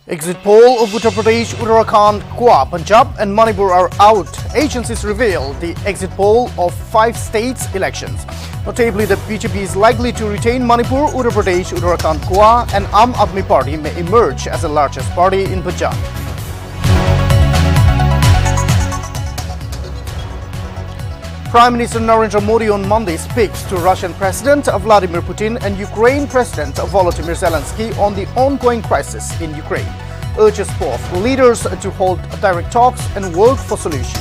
Exit poll of Uttar Pradesh, Uttarakhand, Goa, Punjab and Manipur are out. Agencies reveal the exit poll of 5 states elections. Notably, the BJP is likely to retain Manipur, Uttar Pradesh, Uttarakhand, Goa and Aam Aadmi Party may emerge as the largest party in Punjab. Prime Minister Narendra Modi on Monday speaks to Russian President Vladimir Putin and Ukraine President Volodymyr Zelensky on the ongoing crisis in Ukraine, urges both leaders to hold direct talks and work for solutions.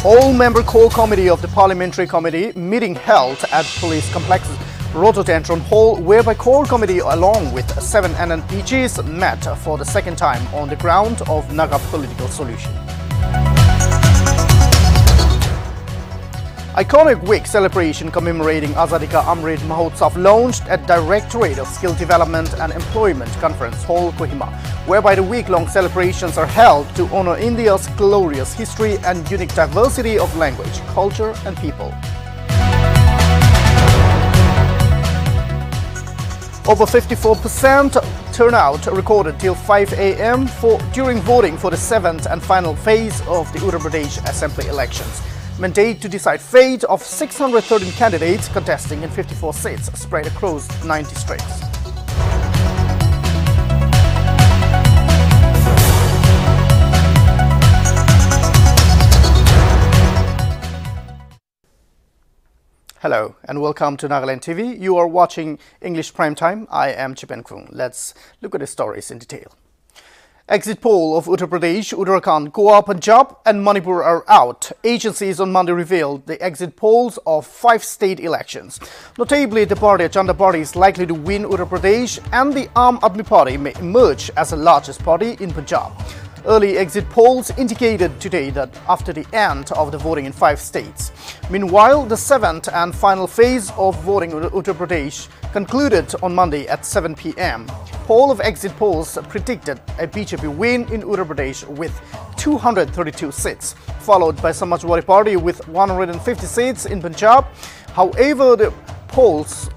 All-member core committee of the Parliamentary Committee meeting held at Police Complex Rhododendron Hall, whereby core committee along with 7 NNPGs met for the second time on the ground of Naga political solution. Iconic week celebration commemorating Azadi Ka Amrit Mahotsav launched at Directorate of Skill Development and Employment Conference Hall, Kohima, whereby the week-long celebrations are held to honor India's glorious history and unique diversity of language, culture and people. Over 54% turnout recorded till 5 a.m. during voting for the 7th and final phase of the Uttar Pradesh Assembly elections. Mandate to decide fate of 613 candidates contesting in 54 seats spread across 9 districts. Hello and welcome to Nltv. You are watching English Prime Time. I am Chipen Kung. Let's look at the stories in detail. Exit poll of Uttar Pradesh, Uttarakhand, Goa, Punjab and Manipur are out. Agencies on Monday revealed the exit polls of 5 state elections. Notably, the party Chanda Party is likely to win Uttar Pradesh and the Aam Aadmi Party may emerge as the largest party in Punjab. Early exit polls indicated today that after the end of the voting in 5 states. Meanwhile, the 7th and final phase of voting in Uttar Pradesh concluded on Monday at 7 p.m. Poll of exit polls predicted a BJP win in Uttar Pradesh with 232 seats, followed by Samajwadi Party with 150 seats in Punjab. However, the polls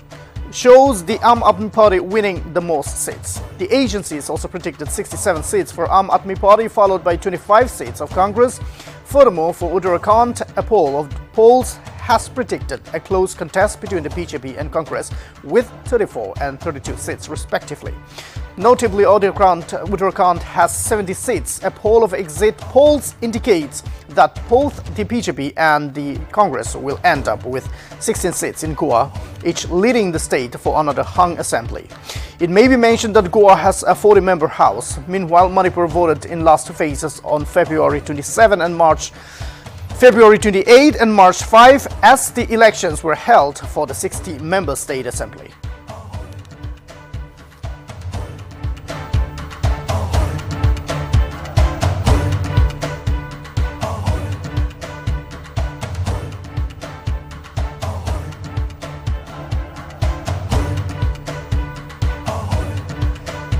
shows the Aam Aadmi Party winning the most seats. The agencies also predicted 67 seats for Aam Aadmi Party, followed by 25 seats of Congress. Furthermore, for Uttarakhand, a poll of polls has predicted a close contest between the BJP and with 34 and 32 seats respectively. Notably, Uttarakhand has 70 seats. A poll of exit polls indicates that both the BJP and the Congress will end up with 16 seats in Goa, each leading the state for another hung assembly. It may be mentioned that Goa has a 40-member house. Meanwhile, Manipur voted in last phases on February 28 and March 5 as the elections were held for the 60-member state assembly.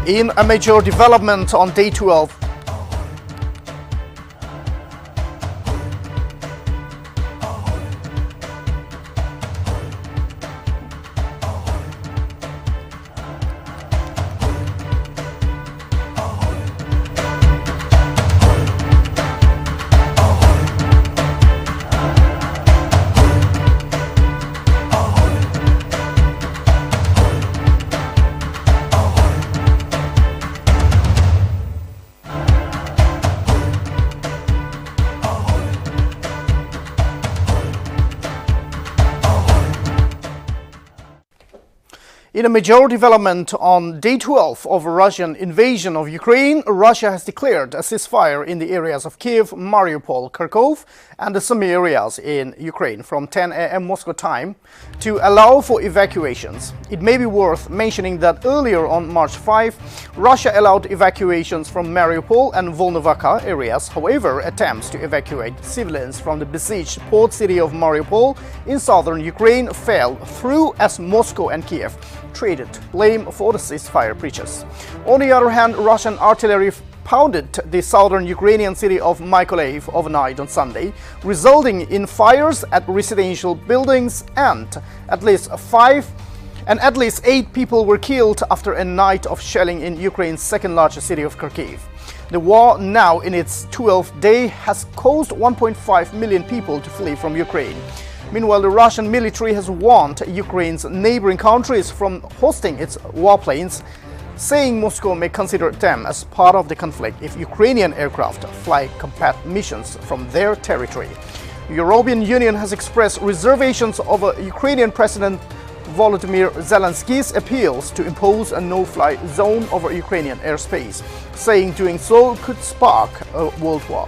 In a major development on day 12, in a major development on day 12 of Russian invasion of Ukraine, Russia has declared a ceasefire in the areas of Kiev, Mariupol, Kharkov and the some areas in Ukraine from 10 a.m. Moscow time to allow for evacuations. It may be worth mentioning that earlier on March 5, Russia allowed evacuations from Mariupol and Volnovakha areas. However, attempts to evacuate civilians from the besieged port city of Mariupol in southern Ukraine fell through as Moscow and Kiev traded blame for the ceasefire breaches. On the other hand, Russian artillery pounded the southern Ukrainian city of Mykolaiv overnight on Sunday, resulting in fires at residential buildings and at least 8 people were killed after a night of shelling in Ukraine's second largest city of Kharkiv. The war, now in its 12th day, has caused 1.5 million people to flee from Ukraine. Meanwhile, the Russian military has warned Ukraine's neighboring countries from hosting its warplanes, saying Moscow may consider them as part of the conflict if Ukrainian aircraft fly combat missions from their territory. The European Union has expressed reservations over Ukrainian President Volodymyr Zelensky's appeals to impose a no-fly zone over Ukrainian airspace, saying doing so could spark a world war.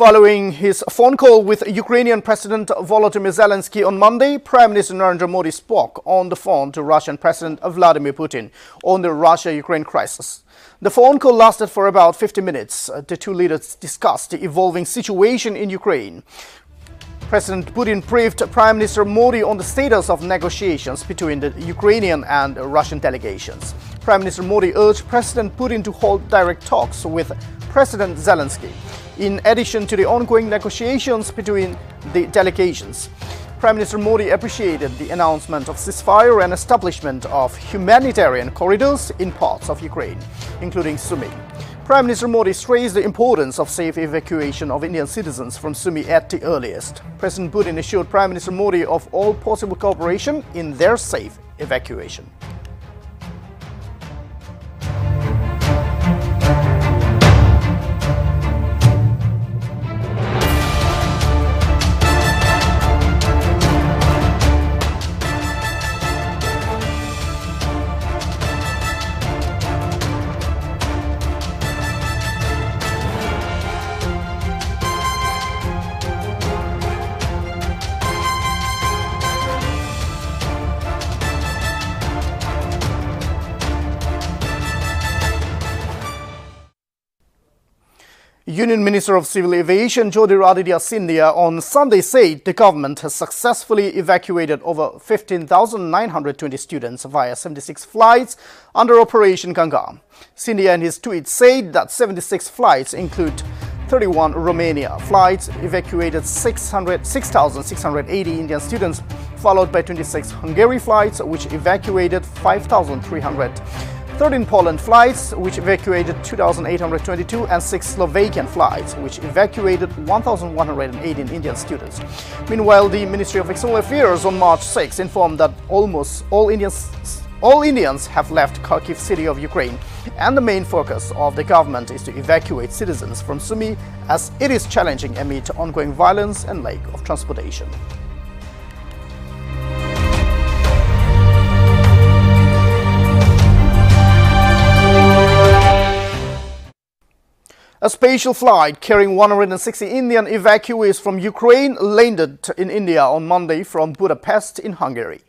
Following his phone call with Ukrainian President Volodymyr Zelensky on Monday, Prime Minister Narendra Modi spoke on the phone to Russian President Vladimir Putin on the Russia-Ukraine crisis. The phone call lasted for about 50 minutes. The two leaders discussed the evolving situation in Ukraine. President Putin briefed Prime Minister Modi on the status of negotiations between the Ukrainian and Russian delegations. Prime Minister Modi urged President Putin to hold direct talks with President Zelensky, in addition to the ongoing negotiations between the delegations. Prime Minister Modi appreciated the announcement of ceasefire and establishment of humanitarian corridors in parts of Ukraine, including Sumy. Prime Minister Modi stressed the importance of safe evacuation of Indian citizens from Sumy at the earliest. President Putin assured Prime Minister Modi of all possible cooperation in their safe evacuation. Union Minister of Civil Aviation Jyotiraditya Scindia on Sunday said the government has successfully evacuated over 15,920 students via 76 flights under Operation Ganga. Scindia in his tweet said that 76 flights include 31 Romania flights, evacuated 6,680 Indian students, followed by 26 Hungary flights, which evacuated 5,300. 13 Poland flights, which evacuated 2,822, and 6 Slovakian flights, which evacuated 1,118 Indian students. Meanwhile, the Ministry of External Affairs on March 6 informed that almost all Indians have left Kharkiv city of Ukraine, and the main focus of the government is to evacuate citizens from Sumy, as it is challenging amid ongoing violence and lack of transportation. A special flight carrying 160 Indian evacuees from Ukraine landed in India on Monday from Budapest in Hungary.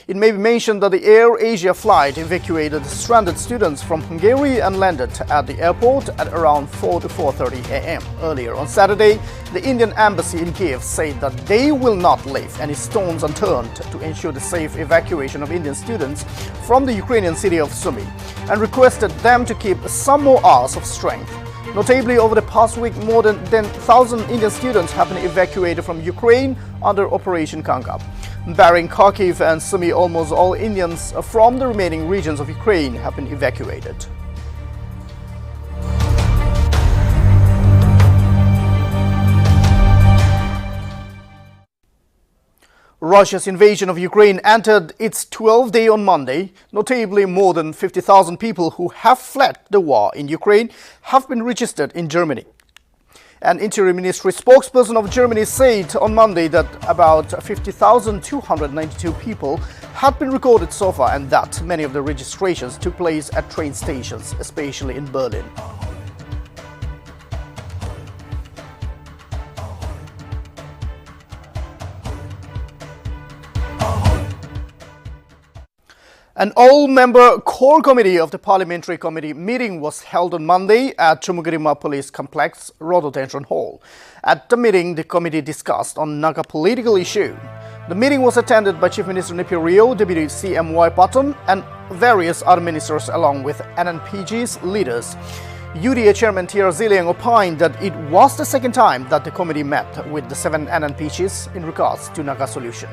It may be mentioned that the Air Asia flight evacuated stranded students from Hungary and landed at the airport at around 4 to 4:30 a.m. Earlier on Saturday, the Indian embassy in Kiev said that they will not leave any stones unturned to ensure the safe evacuation of Indian students from the Ukrainian city of Sumy, and requested them to keep some more hours of strength. Notably, over the past week, more than 10,000 Indian students have been evacuated from Ukraine under Operation Ganga. Barring Kharkiv and Sumy, almost all Indians from the remaining regions of Ukraine have been evacuated. Russia's invasion of Ukraine entered its 12th day on Monday. Notably, more than 50,000 people who have fled the war in Ukraine have been registered in Germany. An interior ministry spokesperson of Germany said on Monday that about 50,292 people had been recorded so far, and that many of the registrations took place at train stations, especially in Berlin. An all-member core committee of the Parliamentary Committee meeting was held on Monday at Chumugirima Police Complex, Rhododendron Hall. At the meeting, the committee discussed on Naga political issue. The meeting was attended by Chief Minister Nltv, Deputy CM Y Patton, and various other ministers along with NNPG's leaders. UDA Chairman T.R. Ziliang opined that it was the second time that the committee met with the 7 NNPGs in regards to Naga solution.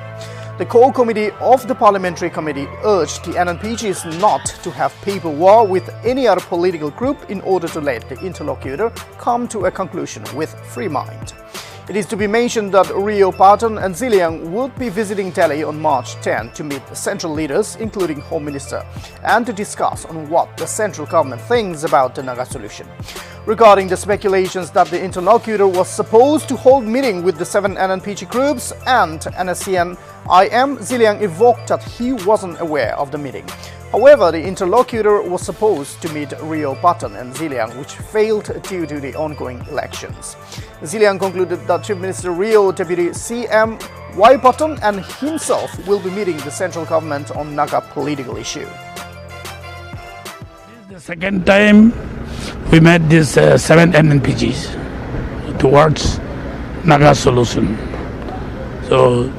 The core committee of the Parliamentary Committee urged the NNPGs not to have paper war with any other political group in order to let the interlocutor come to a conclusion with free mind. It is to be mentioned that Rio, Patton and Ziliang would be visiting Delhi on March 10 to meet central leaders, including Home Minister, and to discuss on what the central government thinks about the Naga solution. Regarding the speculations that the interlocutor was supposed to hold meeting with the 7 NNPG groups and NSCN IM, Ziliang evoked that he wasn't aware of the meeting. However, the interlocutor was supposed to meet Rio, Patton and Ziliang, which failed due to the ongoing elections. Ziliang concluded that Chief Minister Rio, Deputy CM Y Patton and himself will be meeting the central government on Naga political issue. The second time we met these 7 NNPGs towards Naga solution. So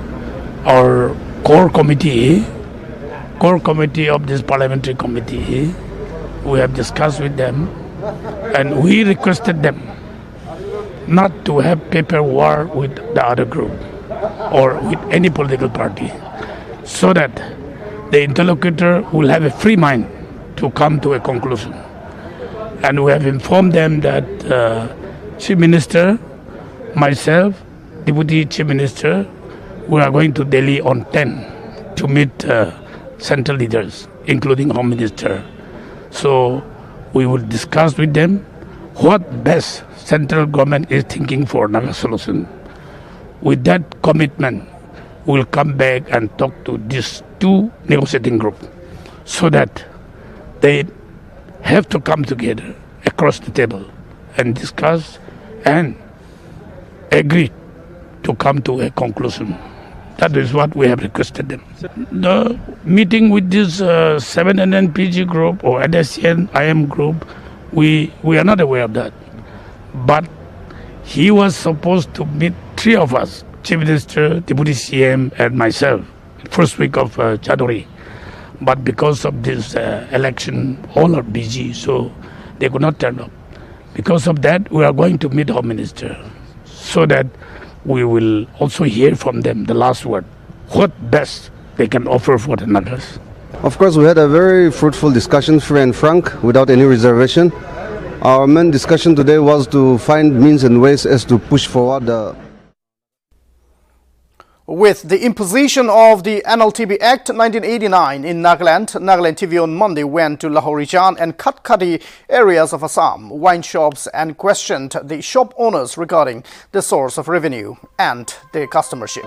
our core committee of this parliamentary committee, we have discussed with them and we requested them not to have paper war with the other group or with any political party, so that the interlocutor will have a free mind to come to a conclusion. And we have informed them that Chief Minister, myself, Deputy Chief Minister, we are going to Delhi on 10 to meet central leaders, including Home Minister. So we will discuss with them what best central government is thinking for Naga solution. With that commitment, we will come back and talk to these 2 negotiating groups so that they have to come together across the table and discuss and agree to come to a conclusion. That is what we have requested them. The meeting with this 7 NNPG group or NSCN IM group, we are not aware of that. But he was supposed to meet 3 of us, Chief Minister, Deputy CM and myself, first week of January. But because of this election, all are busy, so they could not turn up. Because of that, we are going to meet Home Minister so that we will also hear from them the last word, what best they can offer for the Nagas. Of course, we had a very fruitful discussion, free and frank, without any reservation. Our main discussion today was to find means and ways as to push forward the... With the imposition of the Nltv Act 1989 in Nagaland, Nltv on Monday went to Lahorijan and Katkati areas of Assam, wine shops, and questioned the shop owners regarding the source of revenue and their customership.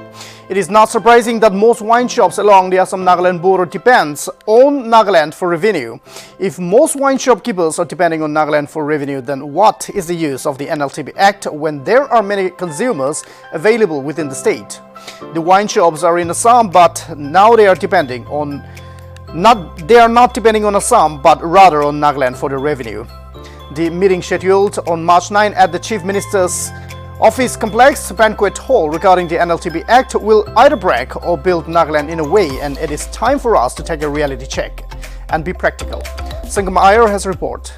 It is not surprising that most wine shops along the Assam-Nagaland border depends on Nagaland for revenue. If most wine shopkeepers are depending on Nagaland for revenue, then what is the use of the Nltv Act when there are many consumers available within the state? The wine shops are in Assam, but now they are not depending on Assam, but rather on Nagaland for the revenue. The meeting scheduled on March 9 at the Chief Minister's Office Complex Banquet Hall regarding the Nltv Act will either break or build Nagaland in a way, and it is time for us to take a reality check and be practical. Sangam Iyer has a report.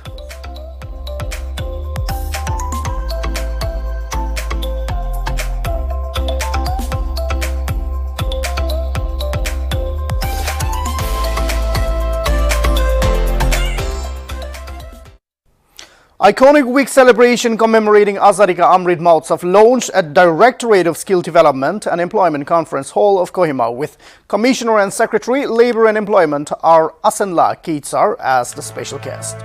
Iconic Week celebration commemorating Azadi Ka Amrit Mahotsav launched at Directorate of Skill Development and Employment Conference Hall of Kohima with Commissioner and Secretary, Labour and Employment R. Asenla Keitsar as the special guest.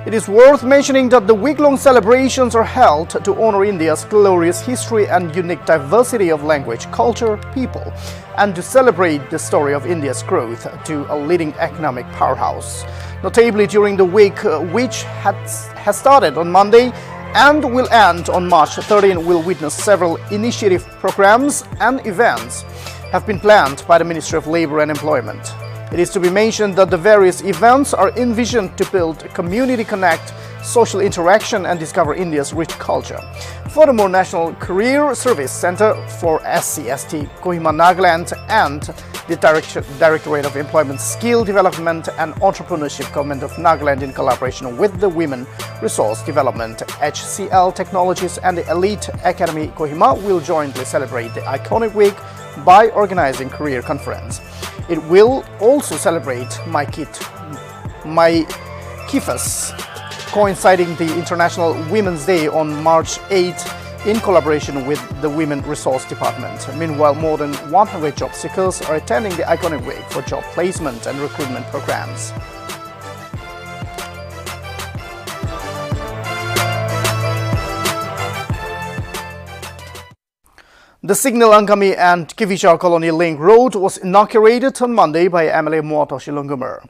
It is worth mentioning that the week-long celebrations are held to honor India's glorious history and unique diversity of language, culture, people, and to celebrate the story of India's growth to a leading economic powerhouse. Notably, during the week, which has started on Monday and will end on March 13, will witness several initiative programs and events have been planned by the Ministry of Labour and Employment. It is to be mentioned that the various events are envisioned to build community connect, social interaction and discover India's rich culture. Furthermore, National Career Service Center for SC/ST, Kohima, Nagaland and the Directorate of Employment, Skill Development and Entrepreneurship, Government of Nagaland, in collaboration with the Women Resource Development, HCL Technologies and the Elite Academy Kohima will jointly celebrate the iconic week by organizing career conference. It will also celebrate My Kifas, coinciding the International Women's Day on March 8 in collaboration with the Women Resource Department. Meanwhile, more than 100 job seekers are attending the iconic week for job placement and recruitment programs. The Signal Angami and Kivisha Colony Link Road was inaugurated on Monday by MLA Moto Shilungumur.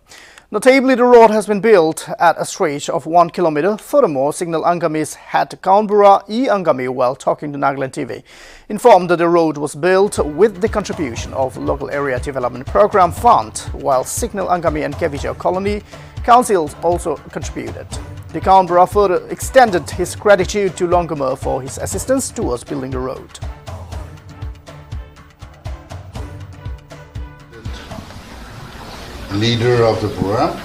Notably, the road has been built at a stretch of 1 kilometer. Furthermore, Signal Angami's head Kaunbura E. Angami, while talking to Nltv, informed that the road was built with the contribution of Local Area Development Program Fund, while Signal Angami and Kivisha Colony Councils also contributed. The Kaunbura further extended his gratitude to Longumur for his assistance towards building the road. Leader of the program,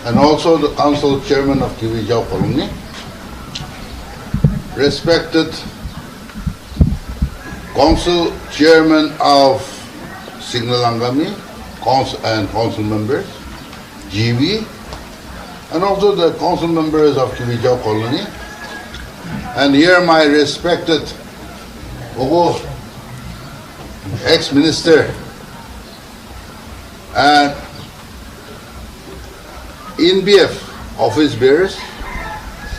and also the council chairman of Kiwijau Colony, respected council chairman of Signal Angami and council members, GB, and also the council members of Kiwijau Colony, and here my respected ex-minister and NBF office bearers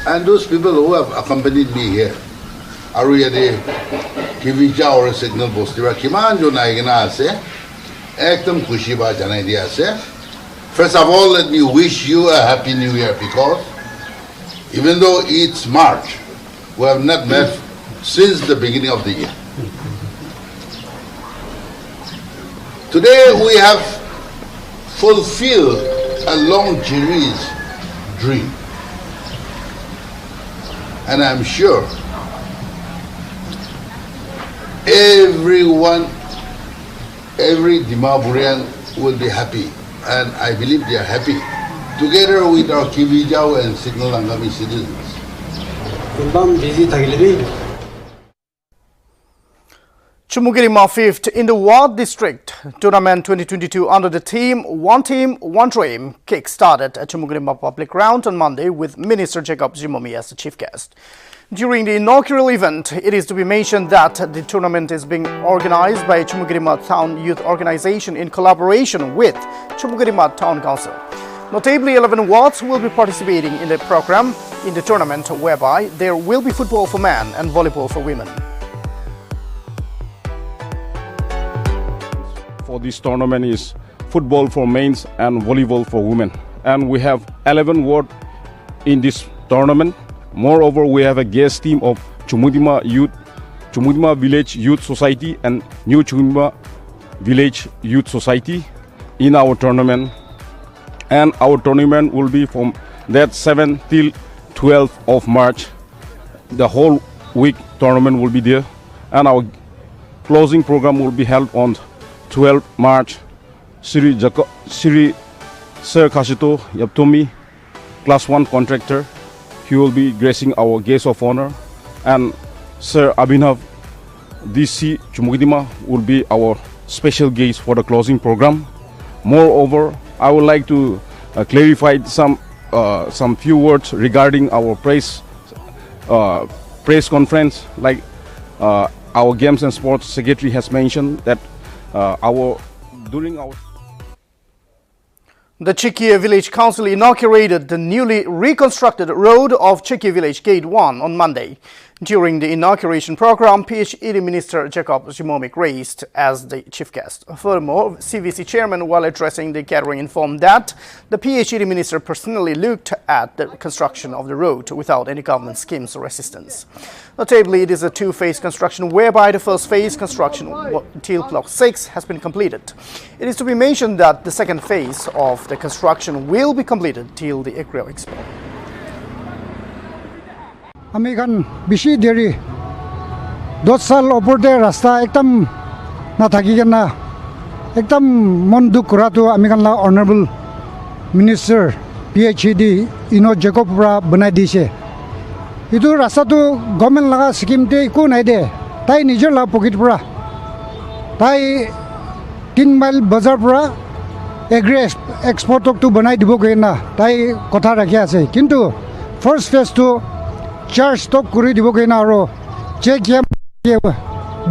and those people who have accompanied me here. Aru yade Kiwijau or Signal Bostiwa kiman jo naigina ase ekdam khushi ba janai dia ase. First of all, let me wish you a happy new year, because even though it's March, we have not met since the beginning of the year. Today we have fulfilled a long cherished dream, and I'm sure everyone, every Dimapurian will be happy, and I believe they are happy, together with our Kiwijau and Signal Angami citizens. Chumugirima 5th in the Ward District Tournament 2022 under the Team, One Dream kick-started at Chumugirima Public Ground on Monday with Minister Jacob Zimomi as the chief guest. During the inaugural event, it is to be mentioned that the tournament is being organized by Chumugirima Town Youth Organization in collaboration with Chumugirima Town Council. Notably, 11 wards will be participating in the program in the tournament, whereby there will be football for men and volleyball for women. For this tournament is football for men and volleyball for women, and we have 11 wards in this tournament. Moreover, we have a guest team of Chumudima Village Youth Society and New Chumudima Village Youth Society in our tournament, and our tournament will be from that 7th till 12th of March. The whole week tournament will be there, and our closing program will be held on 12 March. Sri Sir Kashito Yaptomi, Class 1 contractor, he will be gracing our guest of honor, and Sir Abhinav DC Chumugidima will be our special guest for the closing program. Moreover, I would like to clarify some few words regarding our press conference. Like our Games and Sports Secretary has mentioned that the Chikia Village Council inaugurated the newly reconstructed road of Chikia Village Gate 1 on Monday. During the inauguration program, PhD Minister Jacob Zimovic raised as the chief guest. Furthermore, CVC chairman, while addressing the gathering, informed that the PhD minister personally looked at the construction of the road without any government schemes or assistance. Notably, it is a two-phase construction whereby the first phase construction till Block 6 has been completed. It is to be mentioned that the second phase of the construction will be completed till the Agro Expo. American bishi deri dot sal opor de rasta ekdam na thaki kena ekdam mon duk kura tu American la honorable minister PhD Jacob ra banai dise itu rasta tu government laga scheme te ko nai de tai nijor la pocket pura tai 3 mile bazar pura agri export tu banai dibo kena tai kotha rakhi ase kintu first phase tu charge stop kuri dibo kena aro check yam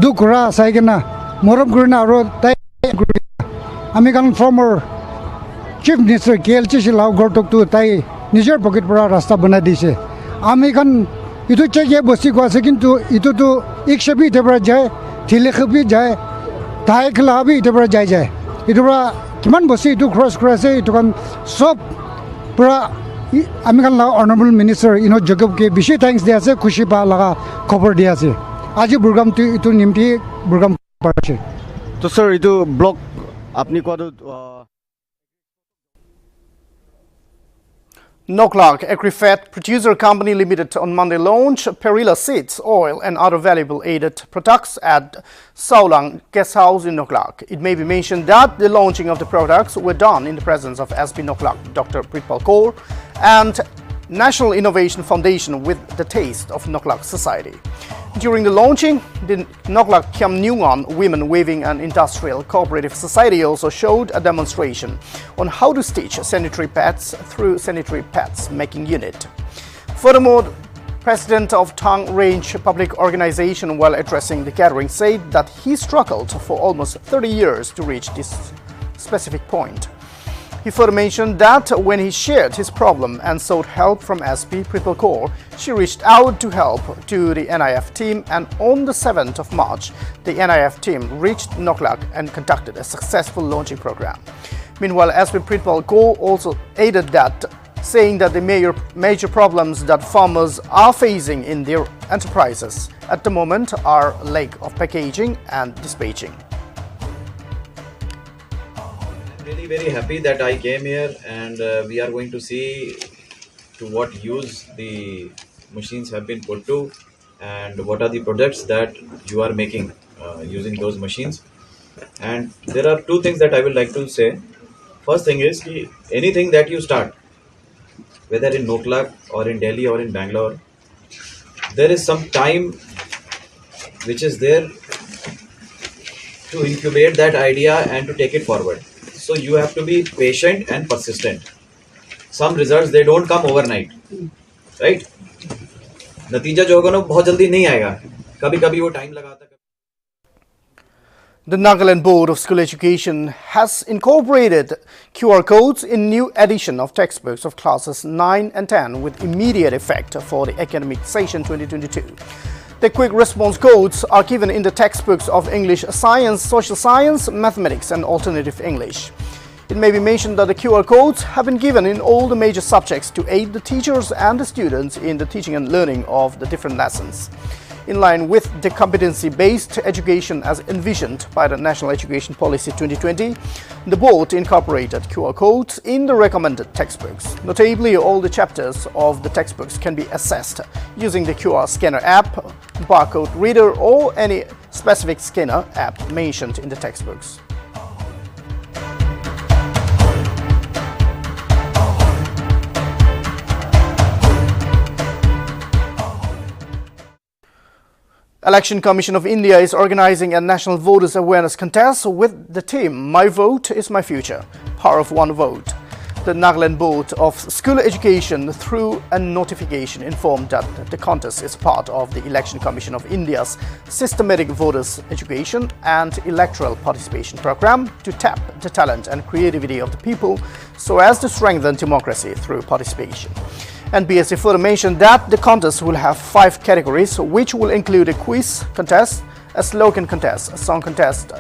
dukra sai kena moram kurina aro tai American former chief minister kelchi lau gortok tu tai nijor pocket pura rasta banai dise American itu check ye bosi ko ase kintu itu tu ek shabi tebra jai thile khabi jai tai khla bi tebra jai itu ra kiman bosi itu cross itu kan sob pura American law honorable minister Jacob ke bishi thanks dia ase khushi pa laga khobor dia ase aji program tu itu nimti program parche to sir itu block apni ko Noklak Agri-Fat Producer Company Limited on Monday launched perilla seeds, oil and other valuable aided products at Saulang Guest House in Noklak. It may be mentioned that the launching of the products were done in the presence of SB Noklak, Dr. Pritpal Kaur, and National Innovation Foundation with the taste of Noklak society. During the launching, the Noklak Kyam Nyungan Women Weaving and Industrial Cooperative Society also showed a demonstration on how to stitch sanitary pads through sanitary pads making unit. Furthermore, President of Tang Range Public Organization, while addressing the gathering, said that he struggled for almost 30 years to reach this specific point. He further mentioned that when he shared his problem and sought help from SP Pritpal Kaur, she reached out to help to the NIF team, and on the 7th of March, the NIF team reached Noklak and conducted a successful launching program. Meanwhile, SP Pritpal Kaur also aided that, saying that the major problems that farmers are facing in their enterprises at the moment are lack of packaging and dispatching. Really very happy that I came here, and we are going to see to what use the machines have been put to and what are the products that you are making using those machines. And there are two things that I would like to say. First thing is anything that you start, whether in Noklak or in Delhi or in Bangalore, there is some time which is there to incubate that idea and to take it forward. So you have to be patient and persistent. Some results, they don't come overnight, right? नतीजा जो होगा ना बहुत जल्दी नहीं आएगा. कभी-कभी वो time लगाता है. The Nagaland Board of School Education has incorporated QR codes in new edition of textbooks of classes 9 and 10 with immediate effect for the academic session 2022. The quick response codes are given in the textbooks of English, Science, Social Science, Mathematics and Alternative English. It may be mentioned that the QR codes have been given in all the major subjects to aid the teachers and the students in the teaching and learning of the different lessons. In line with the competency-based education as envisioned by the National Education Policy 2020, the board incorporated QR codes in the recommended textbooks. Notably, all the chapters of the textbooks can be assessed using the QR scanner app, barcode reader, or any specific scanner app mentioned in the textbooks. Election Commission of India is organizing a national voters awareness contest with the theme "My Vote is My Future, Power of One Vote." The Nagaland Board of School Education, through a notification, informed that the contest is part of the Election Commission of India's systematic voters education and electoral participation program to tap the talent and creativity of the people so as to strengthen democracy through participation. NBSC further mentioned that the contest will have 5 categories, which will include a quiz contest, a slogan contest, a song contest,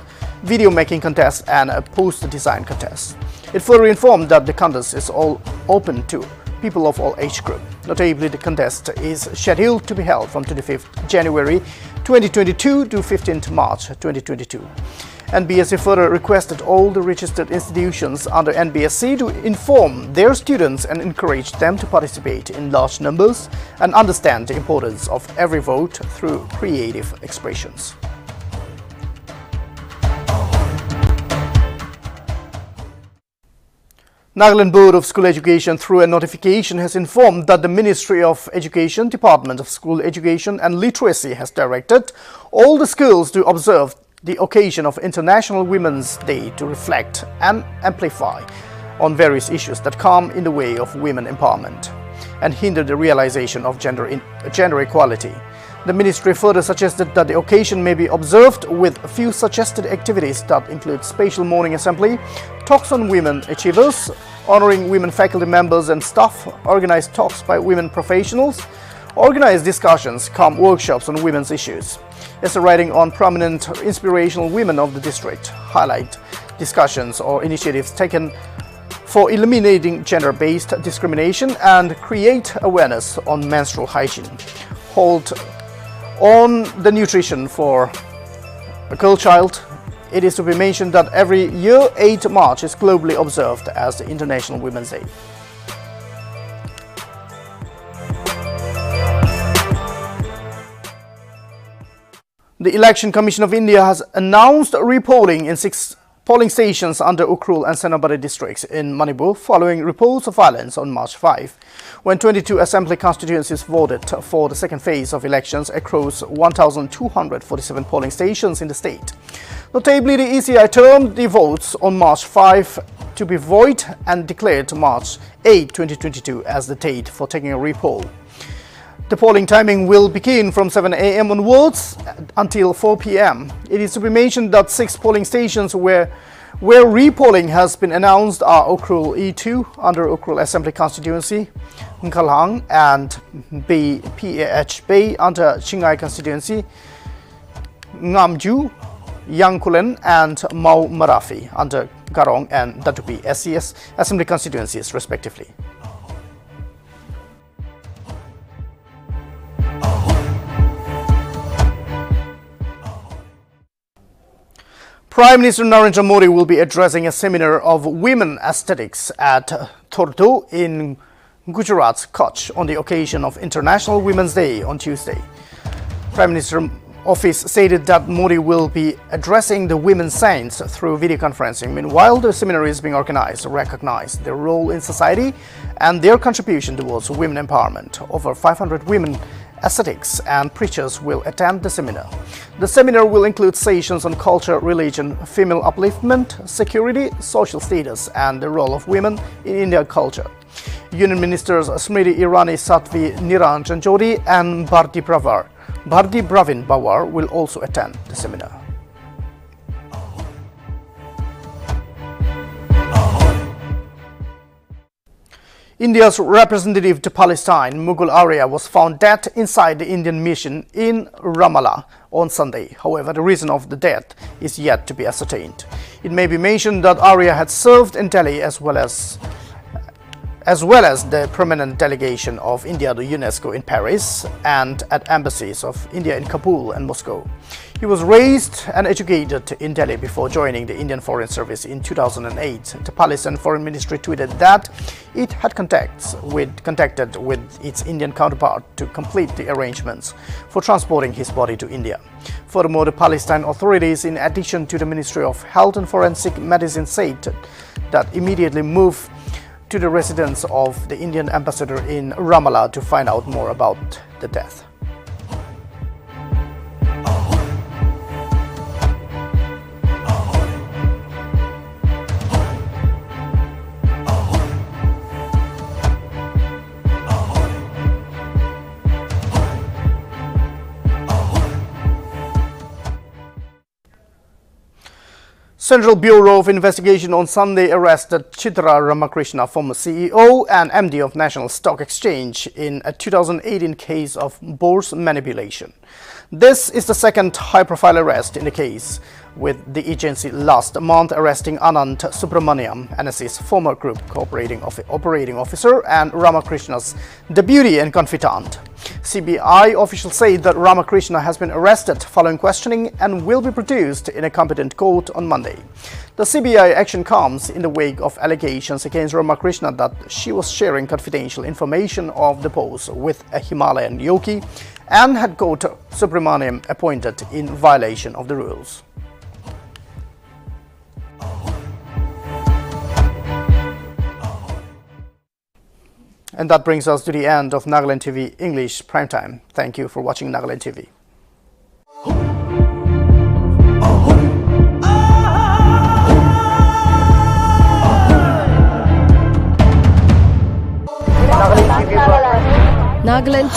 video making contest, and a poster design contest. It further informed that the contest is all open to people of all age groups. Notably, the contest is scheduled to be held from 25th January 2022 to 15th March 2022. NBSC further requested all the registered institutions under NBSC to inform their students and encourage them to participate in large numbers and understand the importance of every vote through creative expressions. Nagaland Board of School Education, through a notification, has informed that the Ministry of Education, Department of School Education and Literacy has directed all the schools to observe the occasion of International Women's Day to reflect and amplify on various issues that come in the way of women empowerment and hinder the realization of gender equality. The ministry further suggested that the occasion may be observed with a few suggested activities that include special morning assembly, talks on women achievers, honoring women faculty members and staff, organized talks by women professionals, organized discussions, workshops on women's issues. Essay writing on prominent inspirational women of the district, highlight discussions or initiatives taken for eliminating gender-based discrimination and create awareness on menstrual hygiene. Hold on the nutrition for a girl child. It is to be mentioned that every year 8 March is globally observed as the International Women's Day. The Election Commission of India has announced repolling in 6 polling stations under Ukhrul and Senabari districts in Manipur following reports of violence on March 5, when 22 assembly constituencies voted for the second phase of elections across 1,247 polling stations in the state. Notably, the ECI termed the votes on March 5 to be void and declared March 8, 2022 as the date for taking a repoll. The polling timing will begin from 7 a.m. onwards until 4 p.m. It is to be mentioned that 6 polling stations where repolling has been announced are Ukhrul E2 under Ukhrul Assembly Constituency, Ngkalhang, and PAH Bay under Chingai Constituency, Ngamju, Yangkulen, and Mau Marafi under Garong and Datupi SCS Assembly Constituencies respectively. Prime Minister Narendra Modi will be addressing a seminar of women aesthetics at Thordo in Gujarat's Kutch on the occasion of International Women's Day on Tuesday. Prime Minister Office stated that Modi will be addressing the women's science through video conferencing. Meanwhile, the seminar is being organized to recognize their role in society and their contribution towards women empowerment. Over 500 women aesthetics and preachers will attend the seminar. The seminar will include sessions on culture, religion, female upliftment, security, social status, and the role of women in Indian culture. Union Ministers Smriti Irani Satvi Niranjan Jodi and Bharti Bravin Bawar will also attend the seminar. India's representative to Palestine, Mughal Arya, was found dead inside the Indian mission in Ramallah on Sunday. However, the reason of the death is yet to be ascertained. It may be mentioned that Arya had served in Delhi as well as the permanent delegation of India to UNESCO in Paris and at embassies of India in Kabul and Moscow. He was raised and educated in Delhi before joining the Indian Foreign Service in 2008. The Palestine Foreign Ministry tweeted that it had contacted with its Indian counterpart to complete the arrangements for transporting his body to India. Furthermore, the Palestine authorities, in addition to the Ministry of Health and Forensic Medicine, said that immediately moved to the residence of the Indian ambassador in Ramallah to find out more about the death. Central Bureau of Investigation on Sunday arrested Chitra Ramakrishna, former CEO and MD of National Stock Exchange, in a 2018 case of bourse manipulation. This is the second high-profile arrest in the case, with the agency last month arresting Anant Subramaniam, NSE's former group operating officer and Ramakrishna's deputy and confidant. CBI officials say that Ramakrishna has been arrested following questioning and will be produced in a competent court on Monday. The CBI action comes in the wake of allegations against Ramakrishna that she was sharing confidential information of the post with a Himalayan yogi and had got Subramaniam appointed in violation of the rules. And that brings us to the end of Nagaland TV English Primetime. Thank you for watching Nagaland TV. Nagaland TV.